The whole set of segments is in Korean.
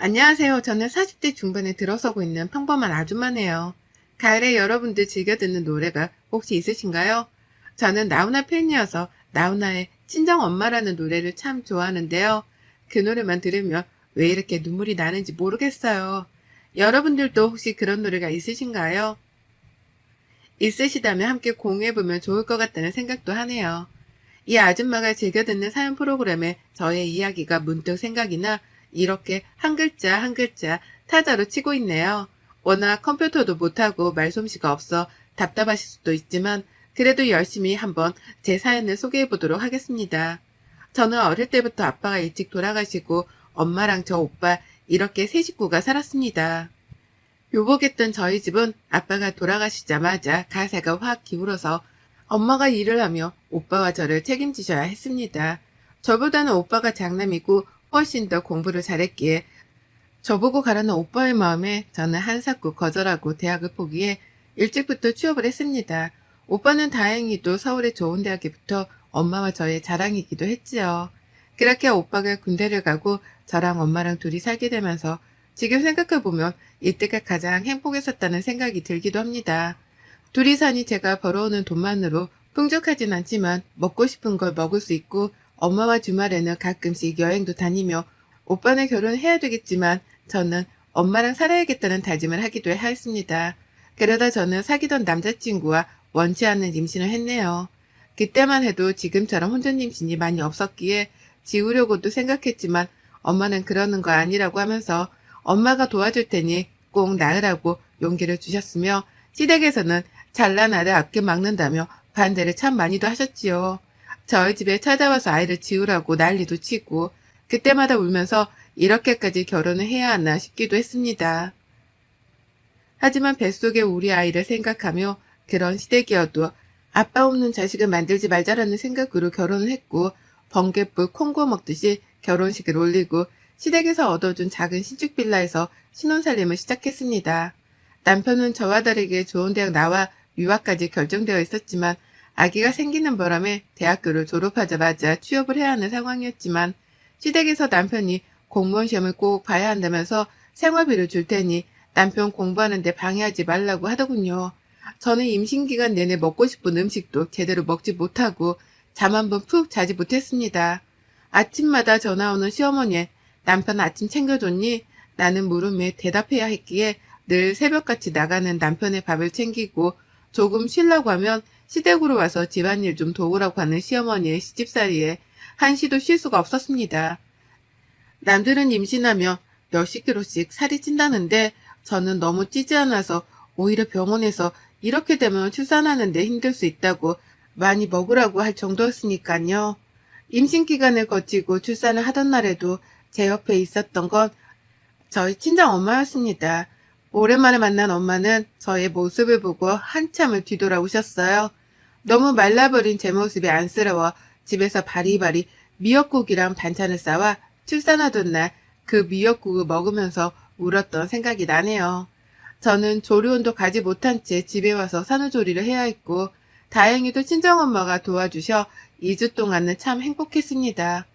안녕하세요. 저는 40대 중반에 들어서고 있는 평범한 아줌마네요. 가을에 여러분들 즐겨 듣는 노래가 혹시 있으신가요? 저는 나훈아 팬이어서 나훈아의 친정엄마라는 노래를 참 좋아하는데요. 그 노래만 들으면 왜 이렇게 눈물이 나는지 모르겠어요. 여러분들도 혹시 그런 노래가 있으신가요? 있으시다면 함께 공유해보면 좋을 것 같다는 생각도 하네요. 이 아줌마가 즐겨 듣는 사연 프로그램에 저의 이야기가 문득 생각이 나 이렇게 한 글자 한 글자 타자로 치고 있네요. 워낙 컴퓨터도 못하고 말솜씨가 없어 답답하실 수도 있지만 그래도 열심히 한번 제 사연을 소개해 보도록 하겠습니다. 저는 어릴 때부터 아빠가 일찍 돌아가시고 엄마랑 저 오빠 이렇게 세 식구가 살았습니다. 묘복했던 저희 집은 아빠가 돌아가시자마자 가세가 확 기울어서 엄마가 일을 하며 오빠와 저를 책임지셔야 했습니다. 저보다는 오빠가 장남이고 훨씬 더 공부를 잘했기에 저보고 가라는 오빠의 마음에 저는 한사코 거절하고 대학을 포기해 일찍부터 취업을 했습니다. 오빠는 다행히도 서울의 좋은 대학에 붙어 엄마와 저의 자랑이기도 했지요. 그렇게 오빠가 군대를 가고 저랑 엄마랑 둘이 살게 되면서 지금 생각해보면 이때가 가장 행복했었다는 생각이 들기도 합니다. 둘이 사니 제가 벌어오는 돈만으로 풍족하진 않지만 먹고 싶은 걸 먹을 수 있고 엄마와 주말에는 가끔씩 여행도 다니며 오빠는 결혼해야 되겠지만 저는 엄마랑 살아야겠다는 다짐을 하기도 하였습니다. 그러다 저는 사귀던 남자친구와 원치 않는 임신을 했네요. 그때만 해도 지금처럼 혼전 임신이 많이 없었기에 지우려고도 생각했지만 엄마는 그러는 거 아니라고 하면서 엄마가 도와줄 테니 꼭 낳으라고 용기를 주셨으며 시댁에서는 잘난 아들 아껴 막는다며 반대를 참 많이도 하셨지요. 저희 집에 찾아와서 아이를 지우라고 난리도 치고 그때마다 울면서 이렇게까지 결혼을 해야 하나 싶기도 했습니다. 하지만 뱃속에 우리 아이를 생각하며 그런 시댁이어도 아빠 없는 자식을 만들지 말자라는 생각으로 결혼을 했고 번갯불 콩고 먹듯이 결혼식을 올리고 시댁에서 얻어준 작은 신축 빌라에서 신혼살림을 시작했습니다. 남편은 저와 다르게 좋은 대학 나와 유학까지 결정되어 있었지만 아기가 생기는 바람에 대학교를 졸업하자마자 취업을 해야 하는 상황이었지만 시댁에서 남편이 공무원 시험을 꼭 봐야 한다면서 생활비를 줄 테니 남편 공부하는데 방해하지 말라고 하더군요. 저는 임신 기간 내내 먹고 싶은 음식도 제대로 먹지 못하고 잠 한 번 푹 자지 못했습니다. 아침마다 전화 오는 시어머니에 남편 아침 챙겨줬니? 라는 물음에 대답해야 했기에 늘 새벽같이 나가는 남편의 밥을 챙기고 조금 쉬려고 하면 시댁으로 와서 집안일 좀 도우라고 하는 시어머니의 시집살이에 한시도 쉴 수가 없었습니다. 남들은 임신하며 몇십 킬로씩 살이 찐다는데 저는 너무 찌지 않아서 오히려 병원에서 이렇게 되면 출산하는데 힘들 수 있다고 많이 먹으라고 할 정도였으니까요. 임신 기간을 거치고 출산을 하던 날에도 제 옆에 있었던 건 저희 친정 엄마였습니다. 오랜만에 만난 엄마는 저의 모습을 보고 한참을 뒤돌아오셨어요. 너무 말라버린 제 모습이 안쓰러워 집에서 바리바리 미역국이랑 반찬을 싸와 출산하던 날 그 미역국을 먹으면서 울었던 생각이 나네요. 저는 조리원도 가지 못한 채 집에 와서 산후조리를 해야 했고 다행히도 친정엄마가 도와주셔 2주 동안은 참 행복했습니다.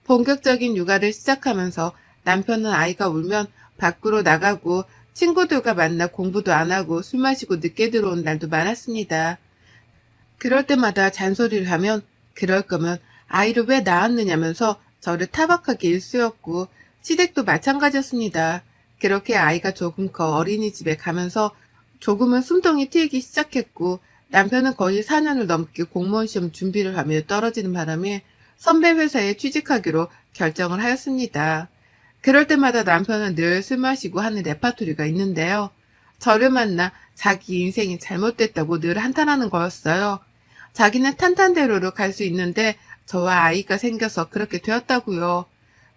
본격적인 육아를 시작하면서 남편은 아이가 울면 밖으로 나가고 친구들과 만나 공부도 안 하고 술 마시고 늦게 들어온 날도 많았습니다. 그럴 때마다 잔소리를 하면 그럴 거면 아이를 왜 낳았느냐면서 저를 타박하기 일쑤였고 시댁도 마찬가지였습니다. 그렇게 아이가 조금 커 어린이집에 가면서 조금은 숨통이 트이기 시작했고 남편은 거의 4년을 넘게 공무원 시험 준비를 하며 떨어지는 바람에 선배 회사에 취직하기로 결정을 하였습니다. 그럴 때마다 남편은 늘 술 마시고 하는 레파토리가 있는데요. 저를 만나 자기 인생이 잘못됐다고 늘 한탄하는 거였어요. 자기는 탄탄대로로 갈 수 있는데 저와 아이가 생겨서 그렇게 되었다고요.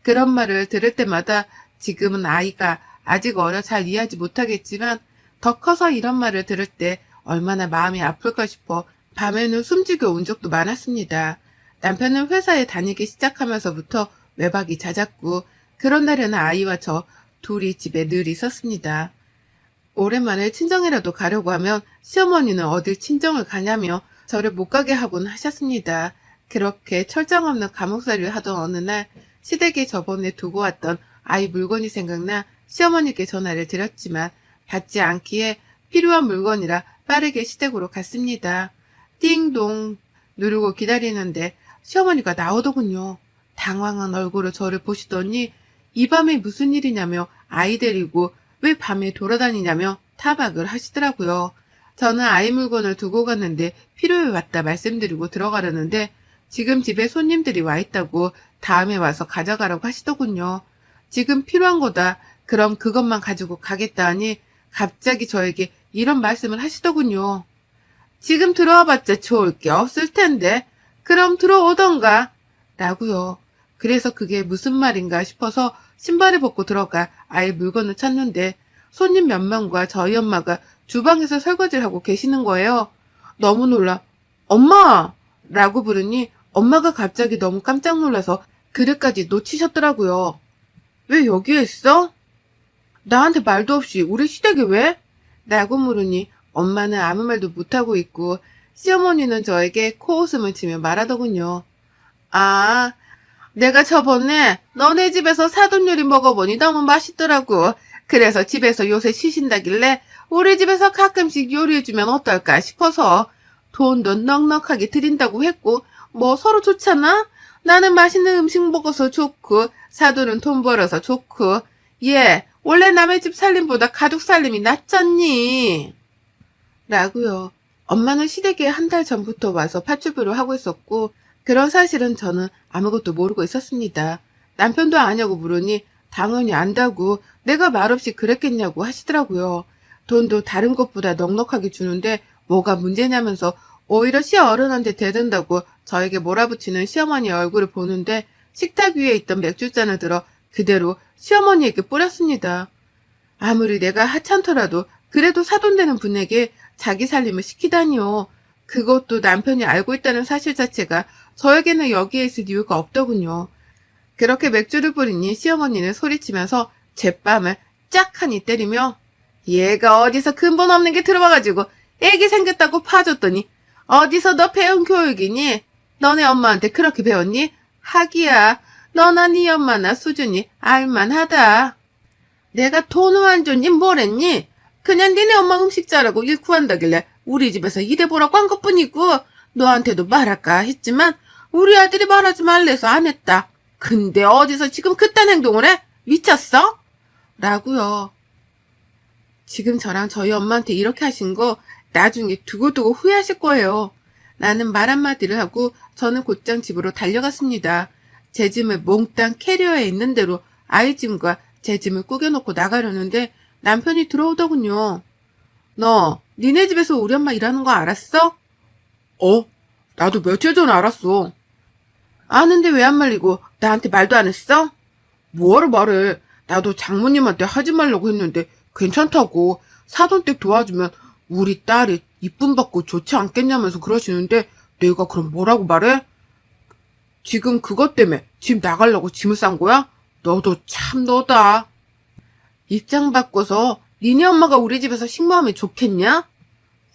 그런 말을 들을 때마다 지금은 아이가 아직 어려 잘 이해하지 못하겠지만 더 커서 이런 말을 들을 때 얼마나 마음이 아플까 싶어 밤에는 숨지겨 운 적도 많았습니다. 남편은 회사에 다니기 시작하면서부터 외박이 잦았고 그런 날에는 아이와 저 둘이 집에 늘 있었습니다. 오랜만에 친정이라도 가려고 하면 시어머니는 어딜 친정을 가냐며 저를 못 가게 하곤 하셨습니다. 그렇게 철장 없는 감옥살이를 하던 어느 날 시댁에 저번에 두고 왔던 아이 물건이 생각나 시어머니께 전화를 드렸지만 받지 않기에 필요한 물건이라 빠르게 시댁으로 갔습니다. 띵동 누르고 기다리는데 시어머니가 나오더군요. 당황한 얼굴로 저를 보시더니 이 밤에 무슨 일이냐며 아이 데리고 왜 밤에 돌아다니냐며 타박을 하시더라고요. 저는 아이 물건을 두고 갔는데 필요해 왔다 말씀드리고 들어가려는데 지금 집에 손님들이 와 있다고 다음에 와서 가져가라고 하시더군요. 지금 필요한 거다. 그럼 그것만 가지고 가겠다 하니 갑자기 저에게 이런 말씀을 하시더군요. 지금 들어와봤자 좋을 게 없을 텐데 그럼 들어오던가 라고요. 그래서 그게 무슨 말인가 싶어서 신발을 벗고 들어가 아이 물건을 찾는데 손님 몇 명과 저희 엄마가 주방에서 설거지를 하고 계시는 거예요. 너무 놀라 엄마! 라고 부르니 엄마가 갑자기 너무 깜짝 놀라서 그릇까지 놓치셨더라고요. 왜 여기에 있어? 나한테 말도 없이 우리 시댁에 왜? 라고 물으니 엄마는 아무 말도 못하고 있고 시어머니는 저에게 코웃음을 치며 말하더군요. 아, 내가 저번에 너네 집에서 사돈 요리 먹어보니 너무 맛있더라고. 그래서 집에서 요새 쉬신다길래 우리 집에서 가끔씩 요리해주면 어떨까 싶어서 돈도 넉넉하게 드린다고 했고 뭐 서로 좋잖아? 나는 맛있는 음식 먹어서 좋고 사돈은 돈 벌어서 좋고 얘 원래 남의 집 살림보다 가족 살림이 낫잖니? 라고요. 엄마는 시댁에 한 달 전부터 와서 파출부를 하고 있었고 그런 사실은 저는 아무것도 모르고 있었습니다. 남편도 아냐고 물으니 당연히 안다고 내가 말없이 그랬겠냐고 하시더라고요. 돈도 다른 것보다 넉넉하게 주는데 뭐가 문제냐면서 오히려 시어른한테 대든다고 저에게 몰아붙이는 시어머니의 얼굴을 보는데 식탁 위에 있던 맥주잔을 들어 그대로 시어머니에게 뿌렸습니다. 아무리 내가 하찮더라도 그래도 사돈되는 분에게 자기 살림을 시키다니요. 그것도 남편이 알고 있다는 사실 자체가 저에게는 여기에 있을 이유가 없더군요. 그렇게 맥주를 뿌리니 시어머니는 소리치면서 제 뺨을 짝하니 때리며 얘가 어디서 근본 없는 게 들어와가지고 애기 생겼다고 파줬더니 어디서 너 배운 교육이니? 너네 엄마한테 그렇게 배웠니? 하기야 너나 네 엄마나 수준이 알만하다. 내가 돈을 안 줬니 뭐랬니? 그냥 니네 엄마 음식 잘하고 일 구한다길래 우리 집에서 일해보라고 한 것뿐이고 너한테도 말할까 했지만 우리 아들이 말하지 말래서 안 했다. 근데 어디서 지금 그딴 행동을 해? 미쳤어? 라고요. 지금 저랑 저희 엄마한테 이렇게 하신 거 나중에 두고두고 후회하실 거예요. 나는 말 한마디를 하고 저는 곧장 집으로 달려갔습니다. 제 짐을 몽땅 캐리어에 있는 대로 아이 짐과 제 짐을 꾸겨놓고 나가려는데 남편이 들어오더군요. 너 니네 집에서 우리 엄마 일하는 거 알았어? 나도 며칠 전에 알았어. 아는데 왜 안 말리고 나한테 말도 안 했어? 뭐하러 말해. 나도 장모님한테 하지 말라고 했는데 괜찮다고 사돈댁 도와주면 우리 딸이 이쁨 받고 좋지 않겠냐면서 그러시는데 내가 그럼 뭐라고 말해? 지금 그것 때문에 집 나가려고 짐을 싼 거야? 너도 참 너다. 입장 바꿔서 니네 엄마가 우리 집에서 식모하면 좋겠냐?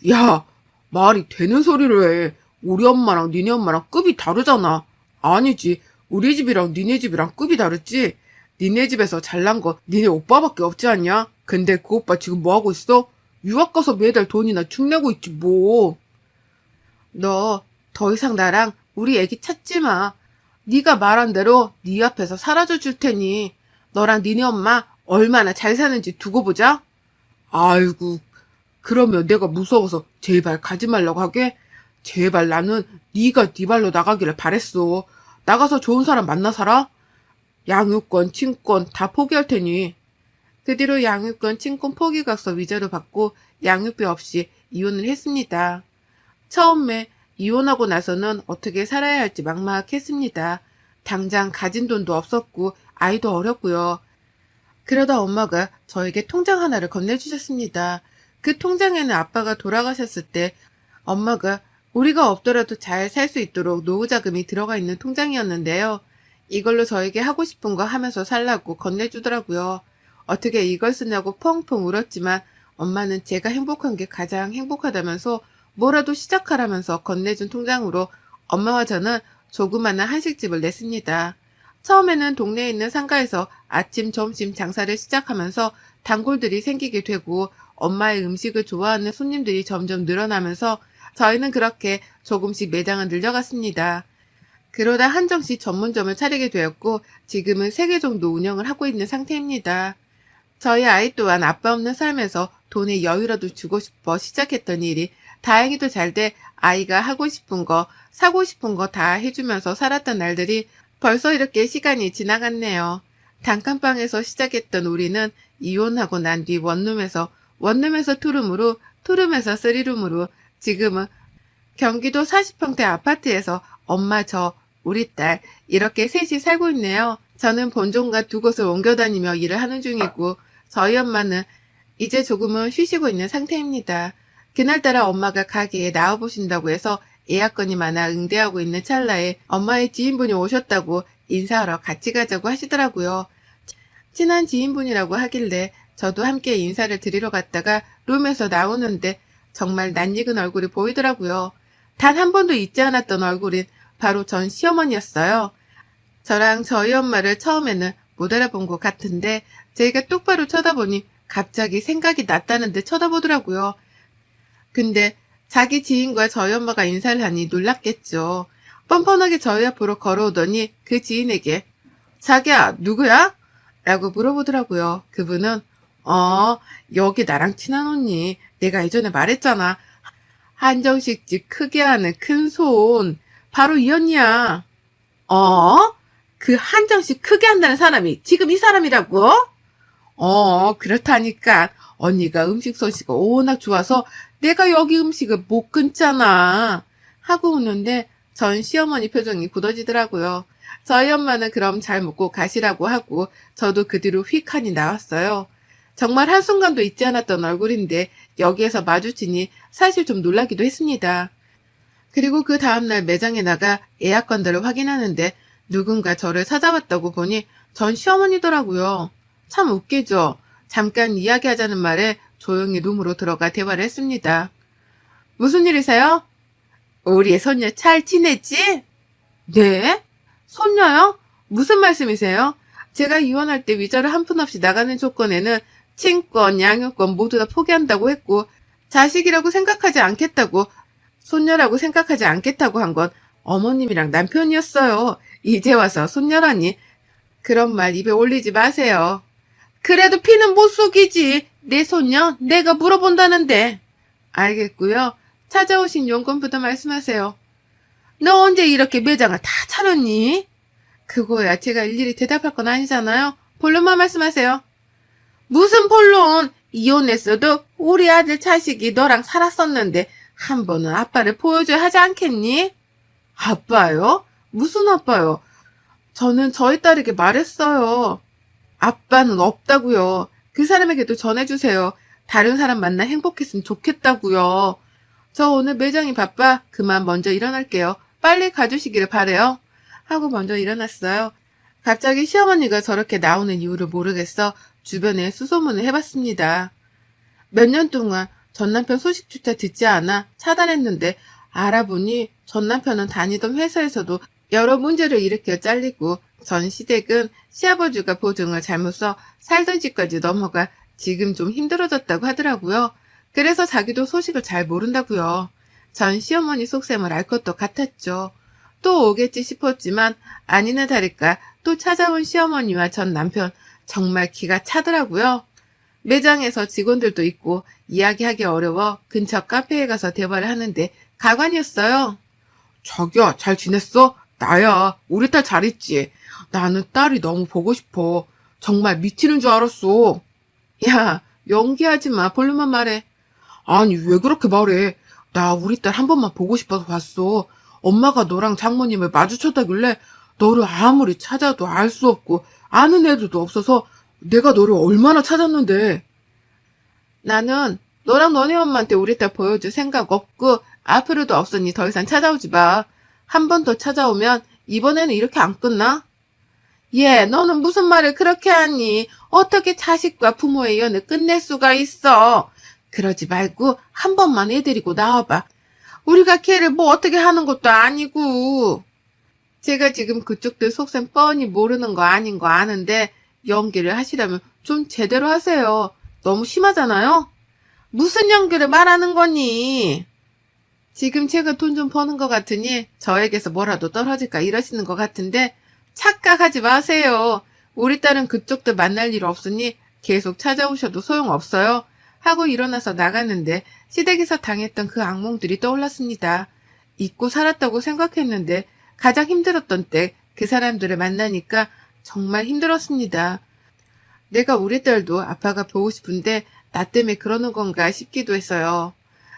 야, 말이 되는 소리를 해. 우리 엄마랑 니네 엄마랑 급이 다르잖아. 아니지. 우리 집이랑 니네 집이랑 급이 다르지. 니네 집에서 잘난 거 니네 오빠밖에 없지 않냐? 근데 그 오빠 지금 뭐하고 있어? 유학 가서 매달 돈이나 축내고 있지 뭐. 너 더 이상 나랑 우리 애기 찾지 마. 네가 말한 대로 네 앞에서 사라져 줄 테니 너랑 니네 엄마 얼마나 잘 사는지 두고 보자. 아이고, 그러면 내가 무서워서 제발 가지 말라고 하게? 제발 나는 네가 네 발로 나가기를 바랬어. 나가서 좋은 사람 만나 살아? 양육권, 친권 다 포기할 테니. 그 뒤로 양육권, 친권 포기각서 위자료 받고 양육비 없이 이혼을 했습니다. 처음에 이혼하고 나서는 어떻게 살아야 할지 막막했습니다. 당장 가진 돈도 없었고 아이도 어렸고요. 그러다 엄마가 저에게 통장 하나를 건네주셨습니다. 그 통장에는 아빠가 돌아가셨을 때 엄마가 우리가 없더라도 잘 살 수 있도록 노후자금이 들어가 있는 통장이었는데요. 이걸로 저에게 하고 싶은 거 하면서 살라고 건네주더라고요. 어떻게 이걸 쓰냐고 펑펑 울었지만 엄마는 제가 행복한 게 가장 행복하다면서 뭐라도 시작하라면서 건네준 통장으로 엄마와 저는 조그마한 한식집을 냈습니다. 처음에는 동네에 있는 상가에서 아침, 점심 장사를 시작하면서 단골들이 생기게 되고 엄마의 음식을 좋아하는 손님들이 점점 늘어나면서 저희는 그렇게 조금씩 매장을 늘려갔습니다. 그러다 한정식 전문점을 차리게 되었고 지금은 3개 정도 운영을 하고 있는 상태입니다. 저희 아이 또한 아빠 없는 삶에서 돈의 여유라도 주고 싶어 시작했던 일이 다행히도 잘 돼 아이가 하고 싶은 거, 사고 싶은 거 다 해주면서 살았던 날들이 벌써 이렇게 시간이 지나갔네요. 단칸방에서 시작했던 우리는 이혼하고 난 뒤 원룸에서, 원룸에서 투룸으로, 투룸에서 쓰리룸으로 지금은 경기도 40평대 아파트에서 엄마 저, 우리 딸 이렇게 셋이 살고 있네요. 저는 본종과 2곳을 옮겨 다니며 일을 하는 중이고 저희 엄마는 이제 조금은 쉬시고 있는 상태입니다. 그날따라 엄마가 가게에 나와보신다고 해서 예약건이 많아 응대하고 있는 찰나에 엄마의 지인분이 오셨다고 인사하러 같이 가자고 하시더라고요. 친한 지인분이라고 하길래 저도 함께 인사를 드리러 갔다가 룸에서 나오는데 정말 낯익은 얼굴이 보이더라고요. 단 한 번도 잊지 않았던 얼굴인 바로 전 시어머니였어요. 저랑 저희 엄마를 처음에는 못 알아본 것 같은데 제가 똑바로 쳐다보니 갑자기 생각이 났다는데 쳐다보더라고요. 근데 자기 지인과 저희 엄마가 인사를 하니 놀랐겠죠. 뻔뻔하게 저희 앞으로 걸어오더니 그 지인에게 자기야 누구야? 라고 물어보더라고요. 그분은 여기 나랑 친한 언니 내가 예전에 말했잖아. 한정식집 크게 하는 큰손 바로 이 언니야. 그 한정식 크게 한다는 사람이 지금 이 사람이라고? 그렇다니까 언니가 음식 솜씨가 워낙 좋아서 내가 여기 음식을 못 끊잖아 하고 웃는데 전 시어머니 표정이 굳어지더라고요. 저희 엄마는 그럼 잘 먹고 가시라고 하고 저도 그 뒤로 휙하니 나왔어요. 정말 한순간도 잊지 않았던 얼굴인데 여기에서 마주치니 사실 좀 놀라기도 했습니다. 그리고 그 다음날 매장에 나가 예약건들을 확인하는데 누군가 저를 찾아왔다고 보니 전 시어머니더라고요. 참 웃기죠. 잠깐 이야기하자는 말에 조용히 룸으로 들어가 대화를 했습니다. 무슨 일이세요? 우리 손녀 잘 지냈지? 네? 손녀요? 무슨 말씀이세요? 제가 이혼할 때 위자료 한 푼 없이 나가는 조건에는 친권, 양육권 모두 다 포기한다고 했고 자식이라고 생각하지 않겠다고, 손녀라고 생각하지 않겠다고 한 건 어머님이랑 남편이었어요. 이제 와서 손녀라니. 그런 말 입에 올리지 마세요. 그래도 피는 못 속이지. 내 손녀 내가 물어본다는데. 알겠고요. 찾아오신 용건부터 말씀하세요. 너 언제 이렇게 매장을 다 차렸니? 그거야 제가 일일이 대답할 건 아니잖아요. 본론만 말씀하세요. 무슨 본론? 이혼했어도 우리 아들 자식이 너랑 살았었는데 한 번은 아빠를 보여줘야 하지 않겠니? 아빠요? 무슨 아빠요? 저는 저희 딸에게 말했어요. 아빠는 없다고요. 그 사람에게도 전해주세요. 다른 사람 만나 행복했으면 좋겠다고요. 저 오늘 매장이 바빠. 그만 먼저 일어날게요. 빨리 가주시기를 바래요. 하고 먼저 일어났어요. 갑자기 시어머니가 저렇게 나오는 이유를 모르겠어 주변에 수소문을 해봤습니다. 몇 년 동안 전 남편 소식조차 듣지 않아 차단했는데 알아보니 전 남편은 다니던 회사에서도 여러 문제를 일으켜 잘리고 전 시댁은 시아버지가 보증을 잘못 써 살던 집까지 넘어가 지금 좀 힘들어졌다고 하더라고요. 그래서 자기도 소식을 잘 모른다고요. 전 시어머니 속셈을 알 것도 같았죠. 또 오겠지 싶었지만 아니나 다를까 또 찾아온 시어머니와 전 남편 정말 기가 차더라고요. 매장에서 직원들도 있고 이야기하기 어려워 근처 카페에 가서 대화를 하는데 가관이었어요. 자기야 잘 지냈어? 나야. 우리 딸 잘 있지? 나는 딸이 너무 보고 싶어. 정말 미치는 줄 알았어. 야 연기하지 마. 본론만 말해. 아니 왜 그렇게 말해. 나 우리 딸 한 번만 보고 싶어서 왔어. 엄마가 너랑 장모님을 마주쳤다길래 너를 아무리 찾아도 알 수 없고 아는 애들도 없어서 내가 너를 얼마나 찾았는데. 나는 너랑 너네 엄마한테 우리 딸 보여줄 생각 없고 앞으로도 없으니 더 이상 찾아오지 마. 한 번 더 찾아오면 이번에는 이렇게 안 끝나? 얘 너는 무슨 말을 그렇게 하니? 어떻게 자식과 부모의 연을 끝낼 수가 있어? 그러지 말고 한 번만 애 데리고 나와봐. 우리가 걔를 뭐 어떻게 하는 것도 아니고. 제가 지금 그쪽들 속셈 뻔히 모르는 거 아닌 거 아는데 연기를 하시려면 좀 제대로 하세요. 너무 심하잖아요? 무슨 연기를 말하는 거니? 지금 제가 돈 좀 버는 것 같으니 저에게서 뭐라도 떨어질까 이러시는 것 같은데 착각하지 마세요. 우리 딸은 그쪽들 만날 일 없으니 계속 찾아오셔도 소용없어요. 하고 일어나서 나갔는데 시댁에서 당했던 그 악몽들이 떠올랐습니다. 잊고 살았다고 생각했는데 가장 힘들었던 때 그 사람들을 만나니까 정말 힘들었습니다. 내가 우리 딸도 아빠가 보고 싶은데 나 때문에 그러는 건가 싶기도 했어요.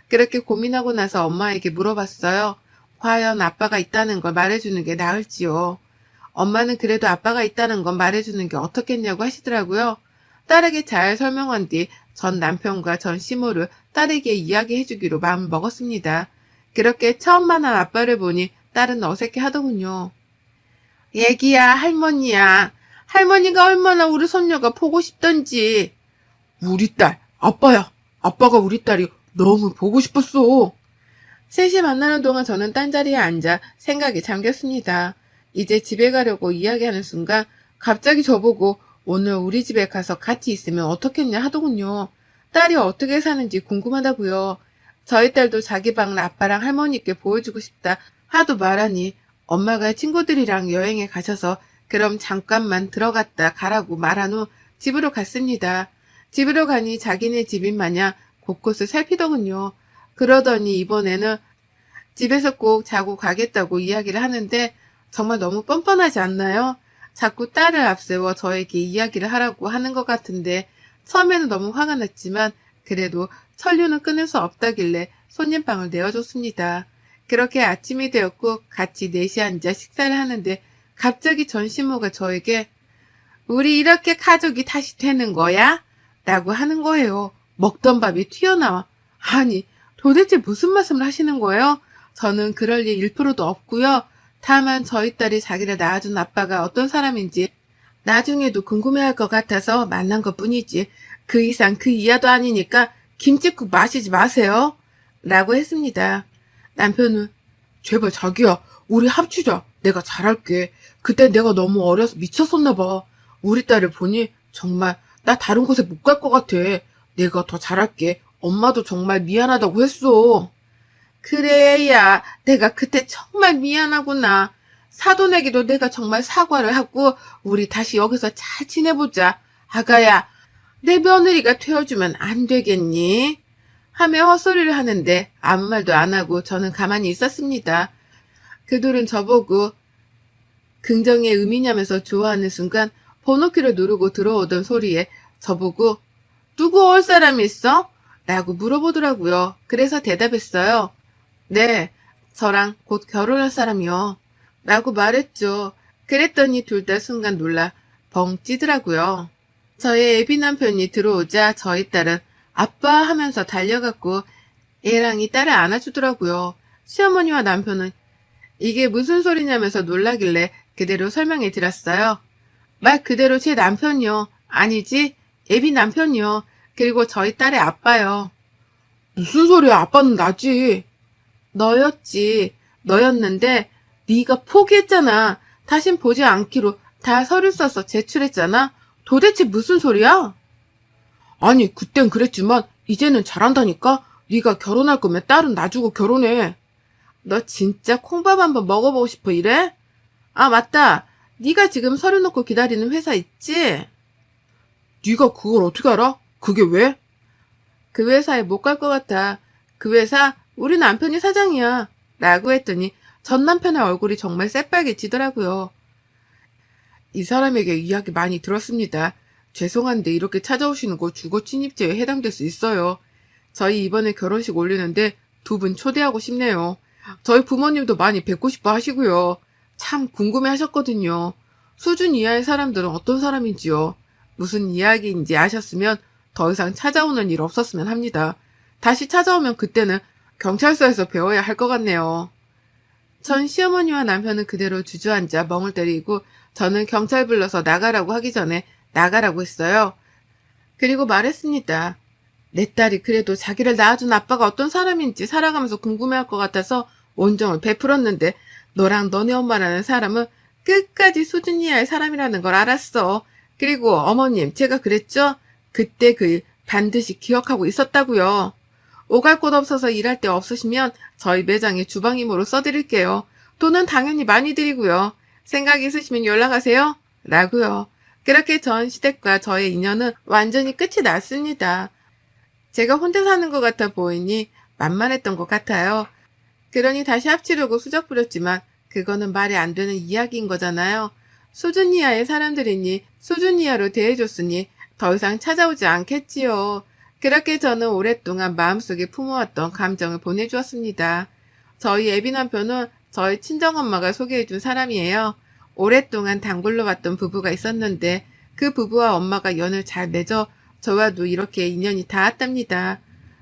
그렇게 고민하고 나서 엄마에게 물어봤어요. 과연 아빠가 있다는 걸 말해주는 게 나을지요. 엄마는 그래도 아빠가 있다는 건 말해주는 게 어떻겠냐고 하시더라고요. 딸에게 잘 설명한 뒤 전 남편과 전 시모를 딸에게 이야기해주기로 마음 먹었습니다. 그렇게 처음 만난 아빠를 보니 딸은 어색해 하더군요. 애기야, 할머니야. 할머니가 얼마나 우리 손녀가 보고 싶던지. 우리 딸, 아빠야. 아빠가 우리 딸이 너무 보고 싶었어. 셋이 만나는 동안 저는 딴자리에 앉아 생각에 잠겼습니다. 이제 집에 가려고 이야기하는 순간 갑자기 저보고 오늘 우리 집에 가서 같이 있으면 어떻겠냐 하더군요. 딸이 어떻게 사는지 궁금하다고요. 저희 딸도 자기 방을 아빠랑 할머니께 보여주고 싶다 하도 말하니 엄마가 친구들이랑 여행에 가셔서 그럼 잠깐만 들어갔다 가라고 말한 후 집으로 갔습니다. 집으로 가니 자기네 집인 마냥 곳곳을 살피더군요. 그러더니 이번에는 집에서 꼭 자고 가겠다고 이야기를 하는데 정말 너무 뻔뻔하지 않나요? 자꾸 딸을 앞세워 저에게 이야기를 하라고 하는 것 같은데 처음에는 너무 화가 났지만 그래도 천류는 끊을 수 없다길래 손님방을 내어줬습니다. 그렇게 아침이 되었고 같이 넷이 앉아 식사를 하는데 갑자기 전시모가 저에게 우리 이렇게 가족이 다시 되는 거야? 라고 하는 거예요. 먹던 밥이 튀어나와. 아니 도대체 무슨 말씀을 하시는 거예요? 저는 그럴 일 1%도 없고요. 다만 저희 딸이 자기를 낳아준 아빠가 어떤 사람인지 나중에도 궁금해할 것 같아서 만난 것뿐이지 그 이상 그 이하도 아니니까 김치국 마시지 마세요. 라고 했습니다. 남편은 제발 자기야 우리 합치자. 내가 잘할게. 그때 내가 너무 어려서 미쳤었나 봐. 우리 딸을 보니 정말 나 다른 곳에 못 갈 것 같아. 내가 더 잘할게. 엄마도 정말 미안하다고 했어. 그래, 야, 내가 그때 정말 미안하구나. 사돈에게도 내가 정말 사과를 하고 우리 다시 여기서 잘 지내보자. 아가야, 내 며느리가 되어주면 안 되겠니? 하며 헛소리를 하는데 아무 말도 안 하고 저는 가만히 있었습니다. 그들은 저보고 긍정의 의미냐면서 좋아하는 순간 번호키를 누르고 들어오던 소리에 저보고 누구 올 사람이 있어? 라고 물어보더라고요. 그래서 대답했어요. 네, 저랑 곧 결혼할 사람이요. 라고 말했죠. 그랬더니 둘 다 순간 놀라 벙 찌더라고요. 저의 애비 남편이 들어오자 저희 딸은 아빠 하면서 달려갔고 애랑이 딸을 안아주더라고요. 시어머니와 남편은 이게 무슨 소리냐면서 놀라길래 그대로 설명해 드렸어요. 말 그대로 제 남편이요. 아니지, 애비 남편이요. 그리고 저희 딸의 아빠요. 무슨 소리야, 아빠는 나지. 너였지. 너였는데 네가 포기했잖아. 다신 보지 않기로 다 서류 써서 제출했잖아. 도대체 무슨 소리야? 아니 그땐 그랬지만 이제는 잘한다니까. 네가 결혼할 거면 딸은 놔주고 결혼해. 너 진짜 콩밥 한번 먹어보고 싶어 이래? 아 맞다. 네가 지금 서류 놓고 기다리는 회사 있지? 네가 그걸 어떻게 알아? 그게 왜? 그 회사에 못 갈 것 같아. 그 회사 우리 남편이 사장이야. 라고 했더니 전 남편의 얼굴이 정말 새빨개지더라고요. 이 사람에게 이야기 많이 들었습니다. 죄송한데 이렇게 찾아오시는 거 주거 침입죄에 해당될 수 있어요. 저희 이번에 결혼식 올리는데 2분 초대하고 싶네요. 저희 부모님도 많이 뵙고 싶어 하시고요. 참 궁금해 하셨거든요. 수준 이하의 사람들은 어떤 사람인지요. 무슨 이야기인지 아셨으면 더 이상 찾아오는 일 없었으면 합니다. 다시 찾아오면 그때는 경찰서에서 배워야 할 것 같네요. 전 시어머니와 남편은 그대로 주저앉아 멍을 때리고 저는 경찰 불러서 나가라고 하기 전에 나가라고 했어요. 그리고 말했습니다. 내 딸이 그래도 자기를 낳아준 아빠가 어떤 사람인지 살아가면서 궁금해할 것 같아서 온정을 베풀었는데 너랑 너네 엄마라는 사람은 끝까지 수준이야 할 사람이라는 걸 알았어. 그리고 어머님, 제가 그랬죠? 그때 그 일 반드시 기억하고 있었다고요. 오갈 곳 없어서 일할 데 없으시면 저희 매장에 주방임으로 써드릴게요. 돈은 당연히 많이 드리고요. 생각 있으시면 연락하세요. 라고요. 그렇게 전 시댁과 저의 인연은 완전히 끝이 났습니다. 제가 혼자 사는 것 같아 보이니 만만했던 것 같아요. 그러니 다시 합치려고 수작 부렸지만 그거는 말이 안 되는 이야기인 거잖아요. 수준 이하의 사람들이니 수준 이하로 대해줬으니 더 이상 찾아오지 않겠지요. 그렇게 저는 오랫동안 마음속에 품어왔던 감정을 보내주었습니다. 저희 애비 남편은 저희 친정엄마가 소개해준 사람이에요. 오랫동안 단골로 왔던 부부가 있었는데 그 부부와 엄마가 연을 잘 맺어 저와도 이렇게 인연이 닿았답니다.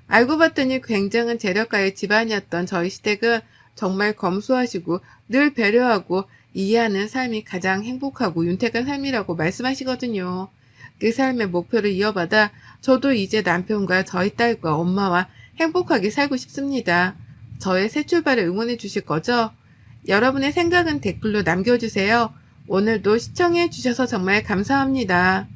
알고 봤더니 굉장한 재력가의 집안이었던 저희 시댁은 정말 검소하시고 늘 배려하고 이해하는 삶이 가장 행복하고 윤택한 삶이라고 말씀하시거든요. 그 삶의 목표를 이어받아 저도 이제 남편과 저희 딸과 엄마와 행복하게 살고 싶습니다. 저의 새 출발을 응원해 주실 거죠? 여러분의 생각은 댓글로 남겨주세요. 오늘도 시청해 주셔서 정말 감사합니다.